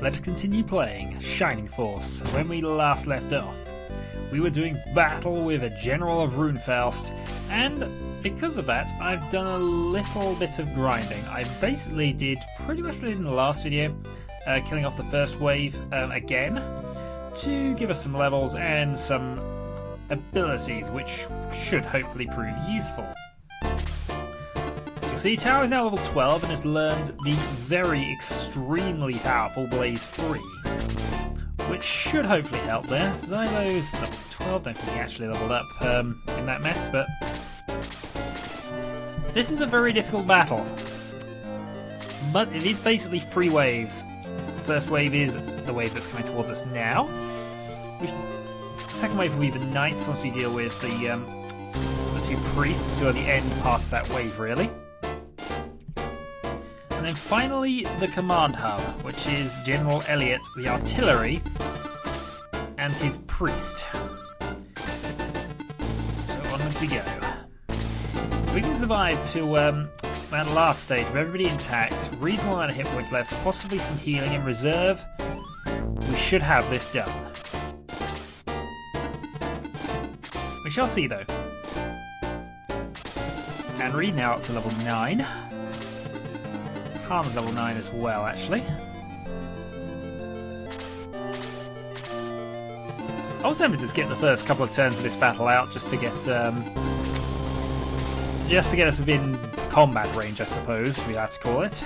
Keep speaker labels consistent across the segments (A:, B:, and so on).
A: let us continue playing Shining Force. When we last left off, we were doing battle with a General of Runefaust, and because of that, I've done a little bit of grinding. I basically did pretty much what I did in the last video, killing off the first wave again, to give us some levels and some abilities, which should hopefully prove useful. See, Tower is now level 12 and has learned the very extremely powerful Blaze 3, which should hopefully help there. Xylo's level 12, don't think he actually leveled up in that mess, but this is a very difficult battle. But it is basically 3 waves. The first wave is the wave that's coming towards us now. The second wave will be the Knights once we deal with the 2 priests who are the end part of that wave, really. And then finally the command hub, which is General Elliot, the artillery, and his priest. So onwards we go. If we can survive to that last stage with everybody intact, reasonable amount of hit points left, possibly some healing in reserve, we should have this done. We shall see though. Henry now up to level 9. Harm's level 9 as well, actually. I was tempted to skip the first couple of turns of this battle out just to get us within combat range, I suppose we have to call it.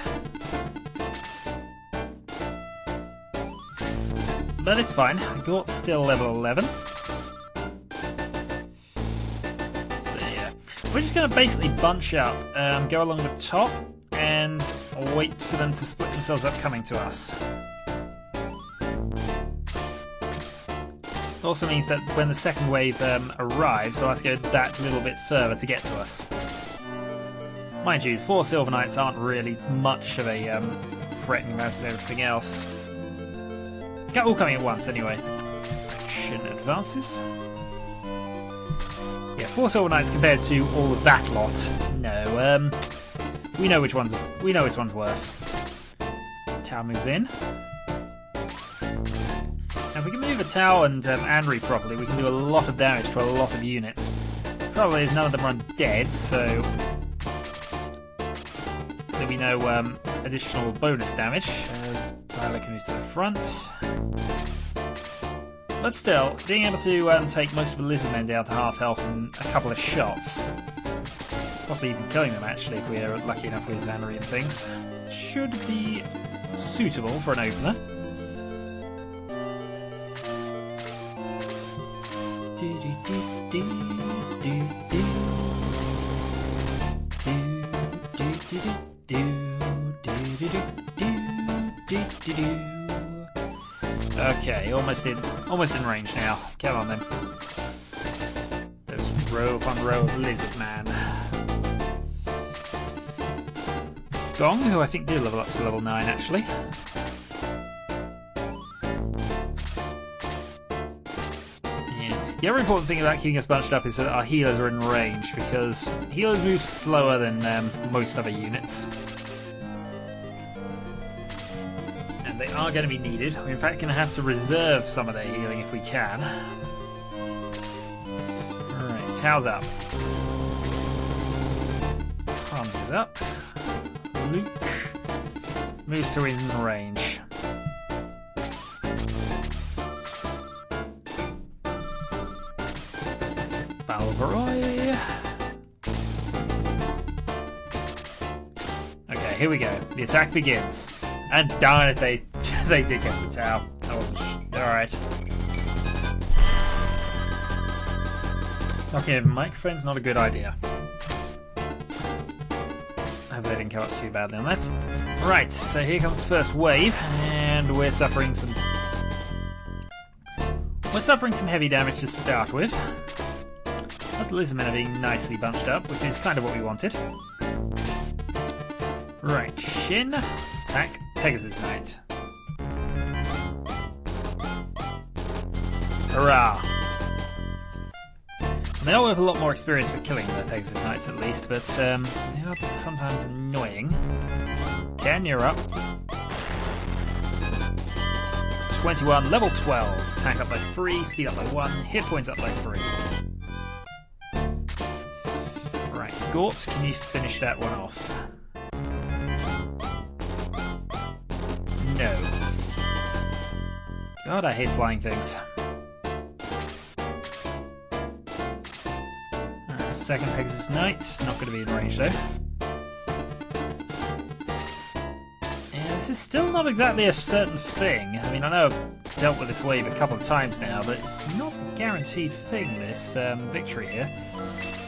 A: But it's fine. Gort's still level 11. So yeah, we're just going to basically bunch up, go along the top, and wait for them to split themselves up coming to us. It also means that when the second wave arrives, they'll have to go that little bit further to get to us. Mind you, 4 Silver Knights aren't really much of a threatening amount of everything else. They're all coming at once anyway. Action advances. Yeah, 4 Silver Knights compared to all of that lot. No, we know which one's worse. Tau moves in. Now if we can move a Tau and Anri properly, we can do a lot of damage to a lot of units. Probably as none of them are undead, so there'll be no additional bonus damage. Tyler can move to the front. But still, being able to take most of the Lizardmen down to half health in a couple of shots, possibly even killing them actually if we're lucky enough with Vannery and things, should be suitable for an opener. Okay, almost in range now. Come on then. There's row upon row of lizard man. Gong, who I think did level up to level 9 actually. Yeah. The other important thing about keeping us bunched up is that our healers are in range, because healers move slower than most other units. And they are going to be needed. We're in fact going to have to reserve some of their healing if we can. Alright, Tao's up. Hans is up. Luke moves to in range. Balvaroy. Okay, here we go. The attack begins. And darn it, they did get the Tau. I wasn't alright. Knocking over microphone's not a good idea. I hope they didn't come up too badly on that. Right, so here comes the first wave, and we're suffering some heavy damage to start with. But the Lizardmen are being nicely bunched up, which is kind of what we wanted. Right, Shin, attack Pegasus Knight. Hurrah! They all have a lot more experience with killing the Pegasus Knights at least, but they are sometimes annoying. Ken, you're up. 21, level 12. Attack up by 3, speed up by 1, hit points up by 3. Right, Gort, can you finish that one off? No. God, I hate flying things. Alright, second Pegasus Knight. Not going to be in range though. Yeah, this is still not exactly a certain thing. I mean, I know I've dealt with this wave a couple of times now, but it's not a guaranteed thing, this victory here.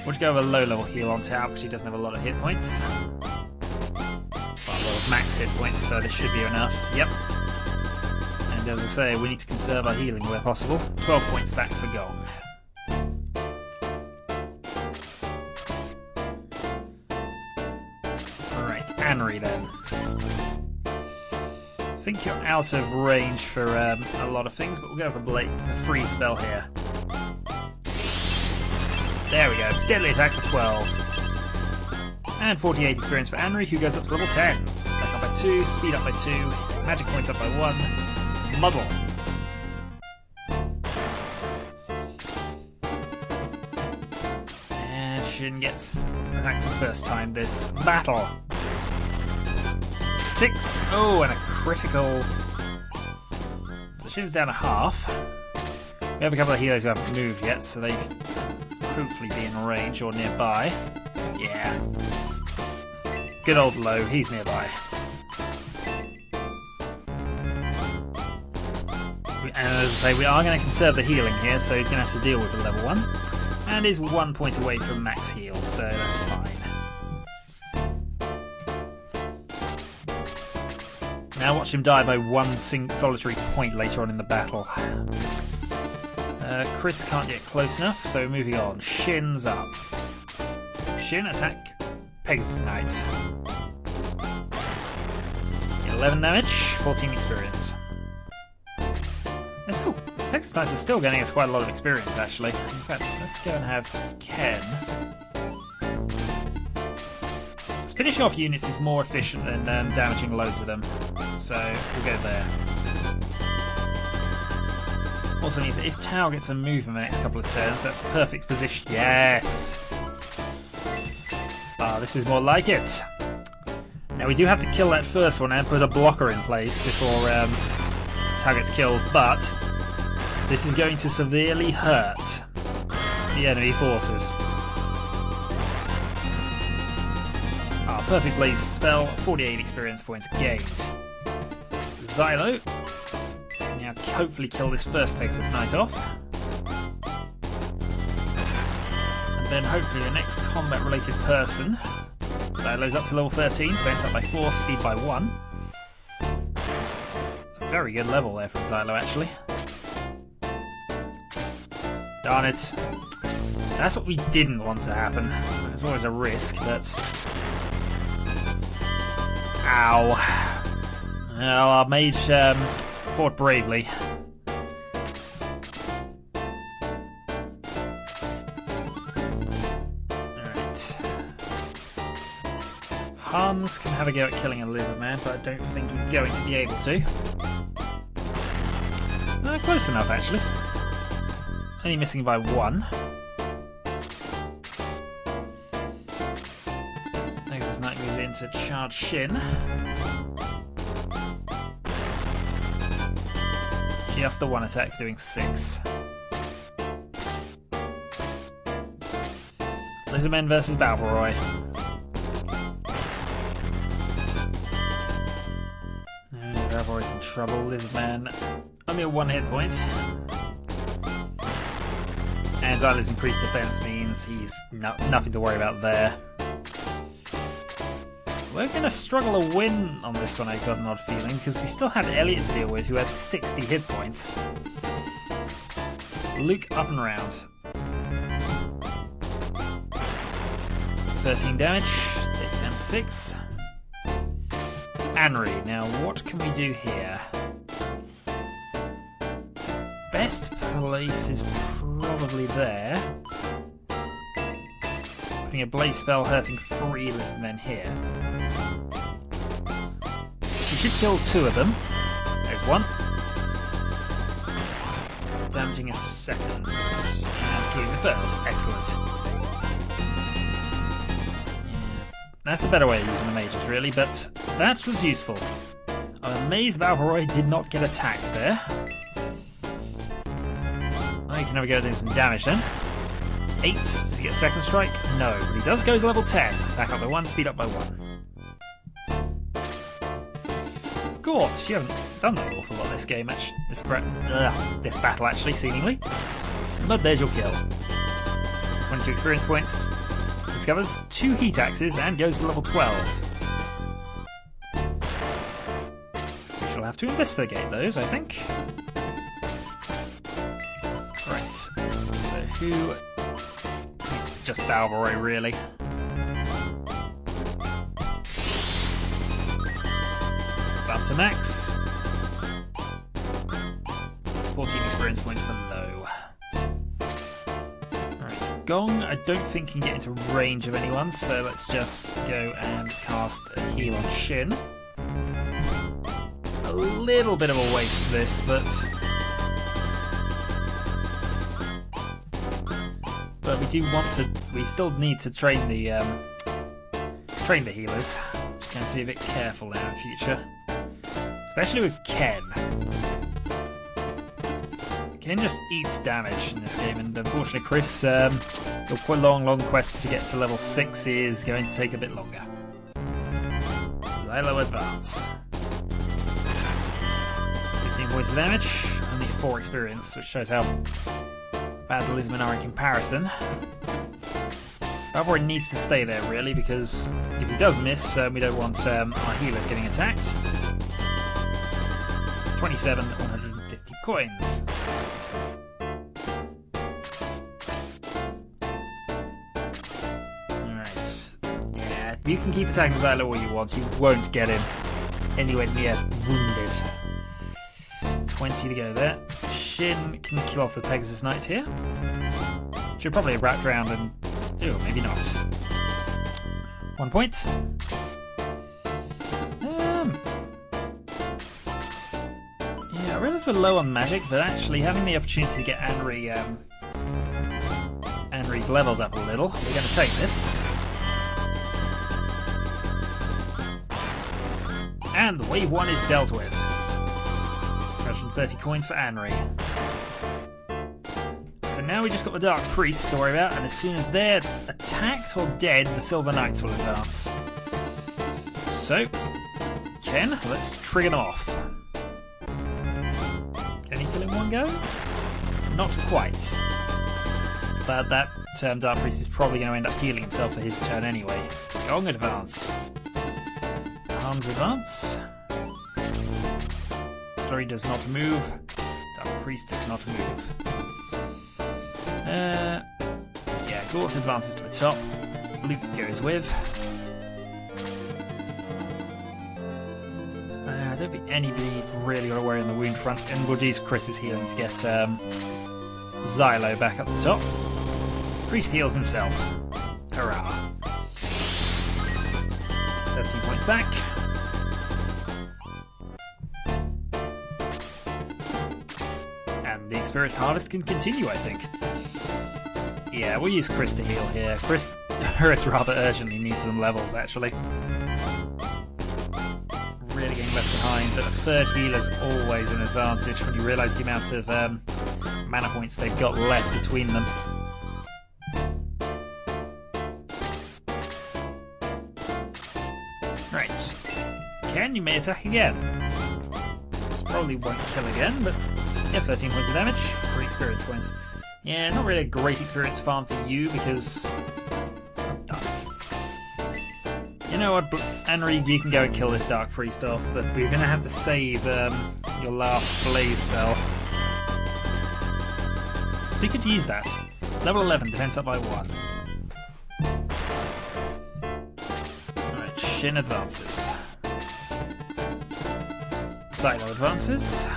A: We'll just go with a low-level heal on Tao because she doesn't have a lot of hit points. Well, a lot of max hit points, so this should be enough. Yep. And as I say, we need to conserve our healing where possible. 12 points back for Gong. Alright, Anri then. I think you're out of range for a lot of things, but we'll go for a free spell here. There we go, deadly attack for 12. And 48 experience for Anri, who goes up to level 10. Attack up by 2, speed up by 2, magic points up by 1, muddle. And Shin gets attacked for the first time this battle. 6, oh, and a critical. So Shin's down a half. We have a couple of healers who haven't moved yet, so they hopefully be in range or nearby. Yeah. Good old Low, he's nearby. And as I say, we are going to conserve the healing here, so he's going to have to deal with the level 1. And is 1 point away from max heal, so that's fine. Now watch him die by 1 solitary point later on in the battle. Chris can't get close enough, so moving on. Shin's up. Shin, attack. Pegasus Knight. 11 damage, 14 experience. Pegasus Knights are still getting us quite a lot of experience, actually. In fact, let's go and have Ken. Finishing off units is more efficient than damaging loads of them, so we'll go there. Also means that if Tao gets a move in the next couple of turns, that's a perfect position. Yes! Ah, this is more like it. Now we do have to kill that first one and put a blocker in place before Tao gets killed, but this is going to severely hurt the enemy forces. Ah, perfect blaze spell, 48 experience points gained. Xylo. Now hopefully kill this first Pegasus Knight off. And then hopefully the next combat related person. Xylo's up to level 13, defense up by 4, speed by 1. A very good level there from Xylo actually. Darn it. That's what we didn't want to happen. It's always a risk, but... Ow. Well, our mage fought bravely. Alright. Hans can have a go at killing a lizard man, but I don't think he's going to be able to. Close enough, actually. Only missing by 1. Pegasus Knight moves in to charge Shin. Just the 1 attack, doing 6. Lizardmen versus Balboroy. Balboroy's in trouble. Lizardman only a 1 hit point. And Xylo's increased defense means he's nothing to worry about there. We're going to struggle to win on this one, I've got an odd feeling, because we still have Elliot to deal with, who has 60 hit points. Luke up and round. 13 damage, takes down 6. Anri, now what can we do here? Best place is probably there. Putting a blaze spell hurting 3 lizardmen here. We should kill 2 of them. There's 1. damaging a second. And killing the third. Excellent. That's a better way of using the mages, really, but that was useful. I'm amazed Balboroy did not get attacked there. I can have a go at doing some damage then. 8. Does he get a second strike? No, but he does go to level 10. Back up by 1, speed up by 1. Gort, you haven't done an awful lot this game, actually. This battle, actually, seemingly. But there's your kill. 22 experience points. Discovers 2 heat axes and goes to level 12. We shall have to investigate those, I think. Right. So who... Just Balboroy, really. Up to max. 14 experience points for low. Alright, Gong I don't think can get into range of anyone, so let's just go and cast a heal on Shin. A little bit of a waste this, but we do want to. We still need to train the healers. Just going to be a bit careful now in future. Especially with Ken. Ken just eats damage in this game, and unfortunately Chris, your quite long quest to get to level 6 is going to take a bit longer. Xylo advance. 15 points of damage, only 4 experience, which shows how bad the Lisbon are in comparison. Balboroy needs to stay there really, because if he does miss, we don't want our healers getting attacked. 27, 150 coins. Alright. Yeah, you can keep attacking Xylo all you want, you won't get him anywhere near wounded. 20 to go there. Shin can kill off the Pegasus Knight here. Should probably have wrapped around and... Oh, maybe not. 1 point. Yeah, I realise we're low on magic, but actually having the opportunity to get Anri's levels up a little, we're going to take this. And the wave 1 is dealt with. 130 coins for Anri. So now we just got the Dark Priests to worry about, and as soon as they're attacked or dead, the Silver Knights will advance. So, Ken, let's trigger them off. Can he kill in one go? Not quite. But that Dark Priest is probably going to end up healing himself for his turn anyway. Gong advance. Hans advance. Flurry does not move. Dark Priest does not move. Yeah, Gort advances to the top. Luke goes with. I don't think anybody really got to worry on the wound front, and we'll use Chris's healing to get Xylo back up the top. Priest heals himself. Hurrah. 13 points back. And the Experience Harvest can continue, I think. Yeah, we'll use Chris to heal here. Chris rather urgently needs some levels, actually. Really getting left behind, but a third healer's always an advantage when you realise the amount of mana points they've got left between them. Right. Ken, you may attack again. This probably won't kill again, but yeah, 13 points of damage, 3 experience points. Yeah, not really a great experience farm for you because... You know what, Anri, you can go and kill this Dark Priest off, but we're going to have to save your last Blaze spell. So you could use that. Level 11, defense up by 1. Alright, Shin advances. Xylo advances.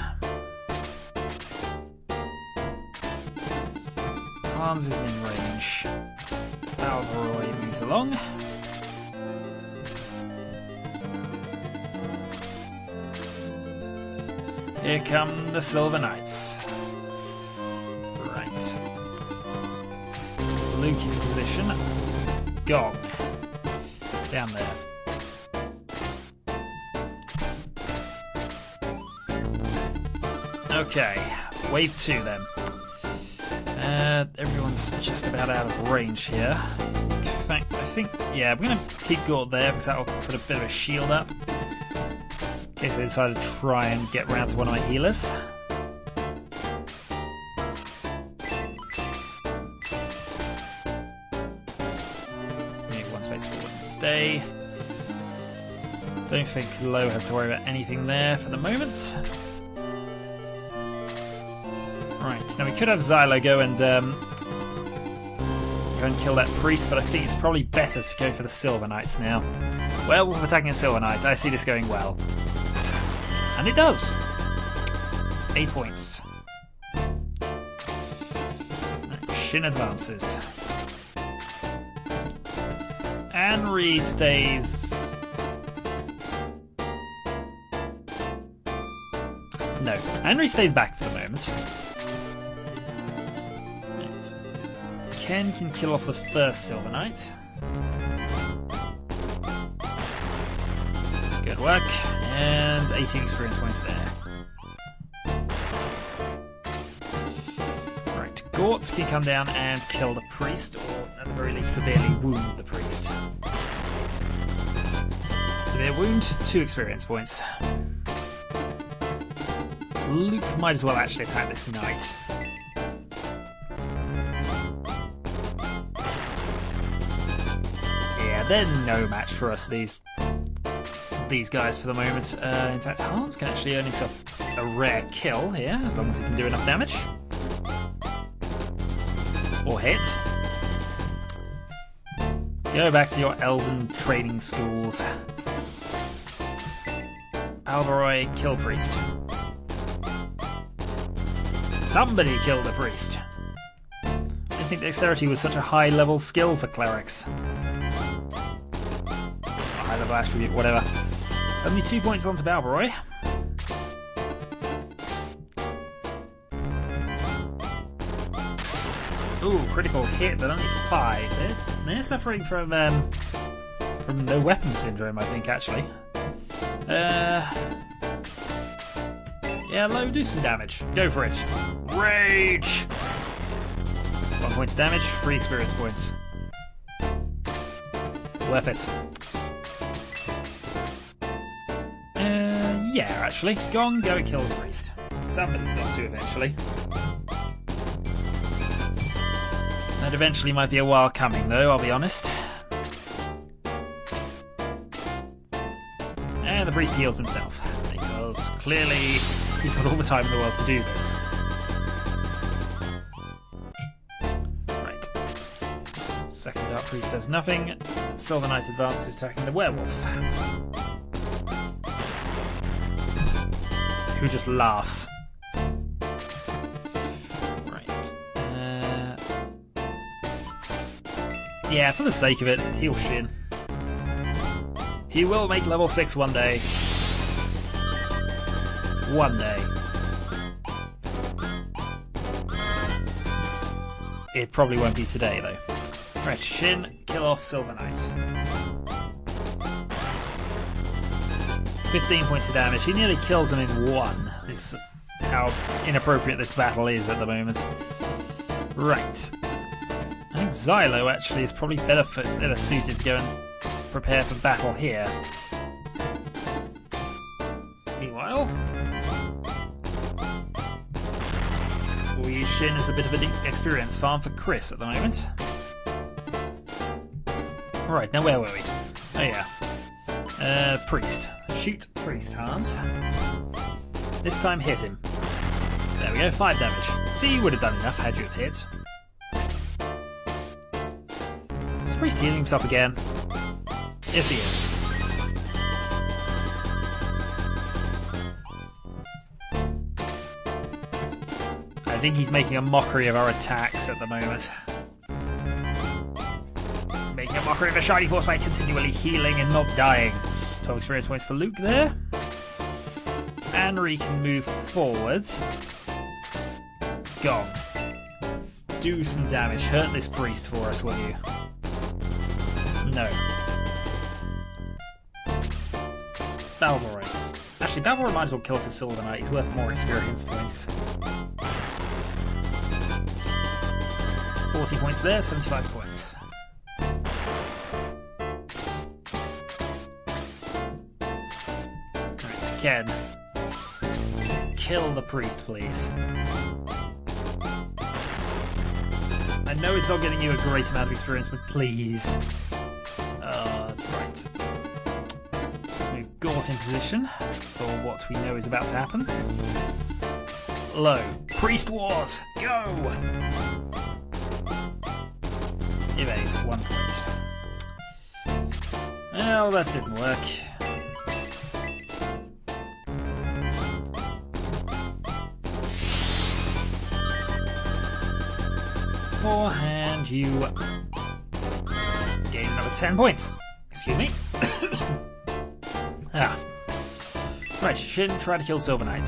A: Hans is in range. Balboroy moves along. Here come the Silver Knights. Luke into position. Gong. Down there. Okay, wave 2 then. Everyone's just about out of range here. In fact, I think, yeah, we're going to keep Gort there because that will put a bit of a shield up. In case they decide to try and get round to one of my healers. Maybe one space forward and stay. Don't think Lowe has to worry about anything there for the moment. Right, now we could have Xylo go and kill that priest, but I think it's probably better to go for the Silver Knights now. Werewolf attacking a Silver Knight. I see this going well. And it does! 8 points. Right, Shin advances. Henry stays... No, Henry stays back for the moment. Ken can kill off the first Silver Knight. Good work. And 18 experience points there. Right, Gort can come down and kill the priest, or at the very least severely wound the priest. Severe wound, 2 experience points. Luke might as well actually attack this knight. They're no match for us, these guys, for the moment. In fact, Hans can actually earn himself a rare kill here, as long as he can do enough damage. Or hit. Go back to your elven training schools. Alvaroi, kill priest. Somebody kill the priest. I didn't think dexterity was such a high-level skill for clerics. High-level attribute, whatever. Only 2 points onto Balbaroy. Ooh, critical hit, but only 5. They're suffering from no weapon syndrome, I think, actually. Yeah, Low, do some damage. Go for it. Rage! 1 point of damage, 3 experience points. Worth it. Yeah, actually. Go and kill the priest. Somebody's got to eventually. That eventually might be a while coming, though, I'll be honest. And the priest heals himself, because clearly he's got all the time in the world to do this. Right. Second Dark Priest does nothing. Silver Knight advances, attacking the werewolf, who just laughs. Right. Yeah, for the sake of it, heal Shin. He will make level 6 one day. One day. It probably won't be today, though. Right, Shin, kill off Silver Knight. 15 points of damage. He nearly kills him in 1. This is how inappropriate this battle is at the moment. Right. I think Xylo actually is probably better suited to go and prepare for battle here. Meanwhile, we'll use Shin as a bit of an experience farm for Chris at the moment. Right, now where were we? Oh yeah. Priest. Shoot Priest, Hans. This time hit him. There we go, 5 damage. See, you would have done enough had you have hit. Is Priest healing himself again? Yes, he is. I think he's making a mockery of our attacks at the moment. Making a mockery of a Shiny Force by continually healing and not dying. 12 experience points for Luke there. Anri can move forward. Gone. do some damage. Hurt this priest for us, will you? No. Balvory. Actually, Balvory might as well kill for Silver Knight. He's worth more experience points. 40 points there, 75 points. Alright, Ken. Kill the priest, please. I know it's not getting you a great amount of experience, but please. Right. Let's move Gort in position for what we know is about to happen. Low. Priest Wars! Go! Evades 1 point. Well, that didn't work. And you gain another 10 points. Excuse me. Right, Shin, try to kill Silver Knight.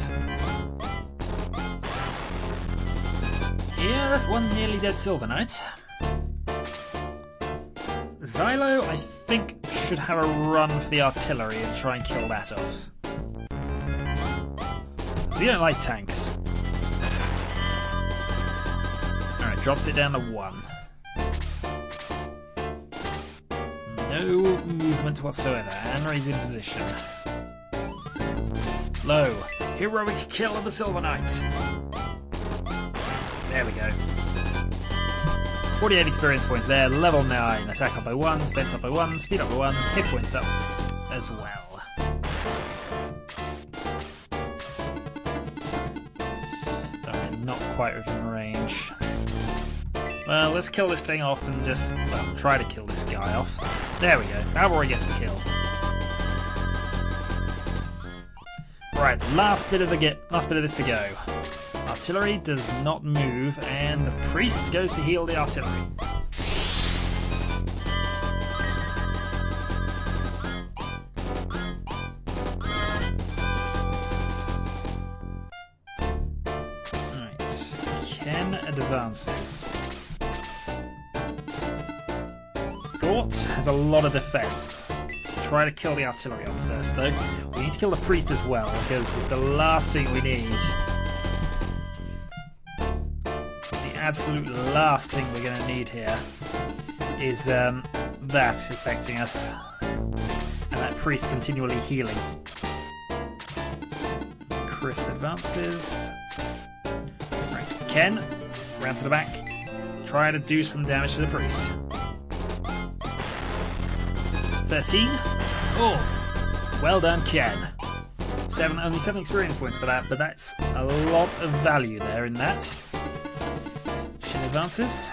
A: Yeah, that's one nearly dead Silver Knight. Xylo, I think, should have a run for the artillery and try and kill that off. We don't like tanks. Drops it down to 1. No movement whatsoever. Henry's in position. Low. Heroic kill of the Silver Knight. There we go. 48 experience points there. Level 9. Attack up by 1. Defense up by 1. Speed up by 1. Hit points up as well. Not quite within range. Well, let's kill this thing off and just, well, try to kill this guy off. There we go. Balvory gets the kill. Right, last bit of this to go. Artillery does not move, and the priest goes to heal the artillery. Right, Ken advances. Gort has a lot of defense. Try to kill the artillery off first, though. We need to kill the priest as well, because the last thing we need, the absolute last thing we're going to need here, is that affecting us, and that priest continually healing. Chris advances. Right, Ken, round to the back. Try to do some damage to the priest. 13. Oh, well done, Ken. Only 7 experience points for that, but that's a lot of value there in that. Shin advances.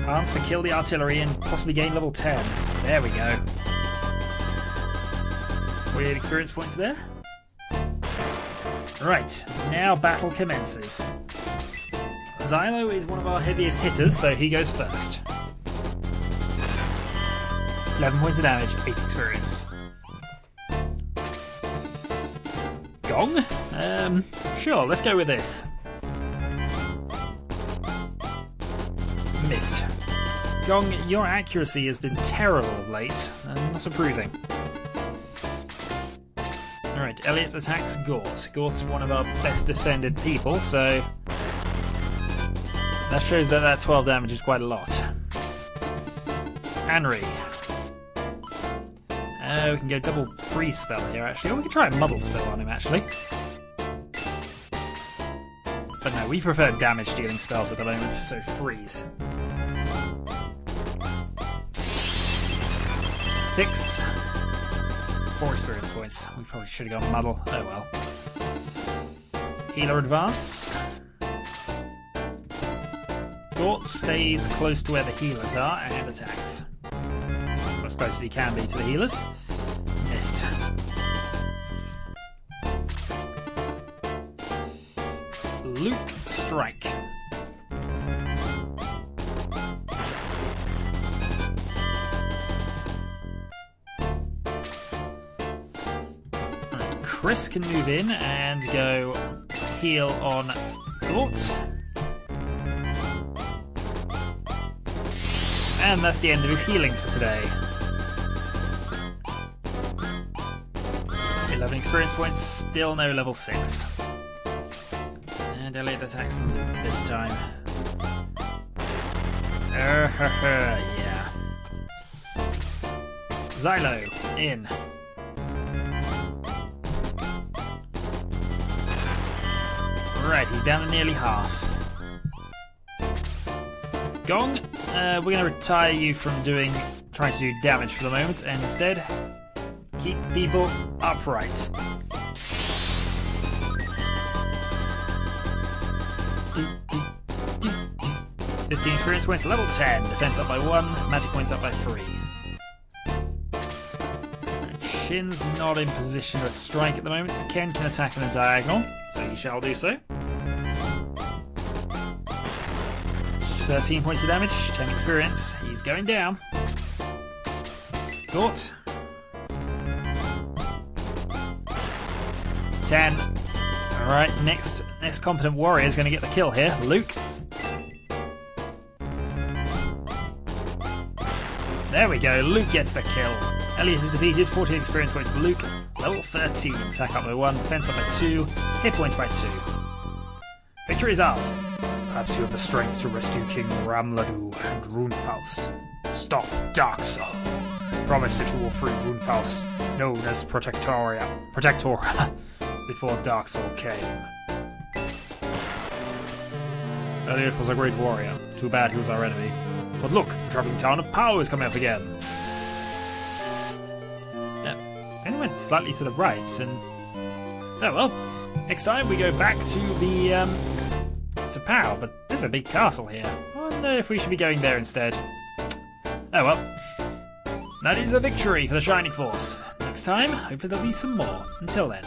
A: Chance to kill the artillery and possibly gain level 10. There we go. 48 experience points there. Right, now battle commences. Xylo is one of our heaviest hitters, so he goes first. 11 points of damage, 8 experience. Gong? Sure, let's go with this. Missed. Gong, your accuracy has been terrible of late, and not approving. Alright, Elliot attacks Gort. Gort's one of our best defended people, so that shows that 12 damage is quite a lot. Henry. We can go double freeze spell here, actually. Or we can try a muddle spell on him, actually. But no, we prefer damage dealing spells at the moment, so freeze. 6. 4 experience points. We probably should have gone muddle. Oh well. Healer advance. Gort stays close to where the healers are and attacks. As close as he can be to the healers. Missed. Luke strike. Chris can move in and go heal on Gort. And that's the end of his healing for today. 11 experience points, still no level 6. And Elliot attacks him this time. Yeah. Xylo, in. Right, he's down to nearly half. Gong, we're going to retire you from trying to do damage for the moment, and instead keep people upright. $15 experience points, level 10, defense up by 1, magic points up by 3. Shin's not in position to strike at the moment. Ken can attack in the diagonal, so he shall do so. 13 points of damage, 10 experience. He's going down. Gort. 10. Alright, next competent warrior is going to get the kill here. Luke. There we go, Luke gets the kill. Elliot is defeated, 14 experience points for Luke. Level 13, attack up by 1, defense up by 2, hit points by 2. Victory is ours. Perhaps you have the strength to rescue King Ramladu and Runefaust. Stop Dark Soul. Promise that you will free Runefaust, known as Protector, before Dark Soul came. Elliot was a great warrior. Too bad he was our enemy. But look, the travelling town of Pow is coming up again. Yeah, and it went slightly to the right, and oh well. Next time we go back to the to Pow, but there's a big castle here. I wonder if we should be going there instead. Oh well. That is a victory for the Shining Force. Next time, hopefully there'll be some more. Until then.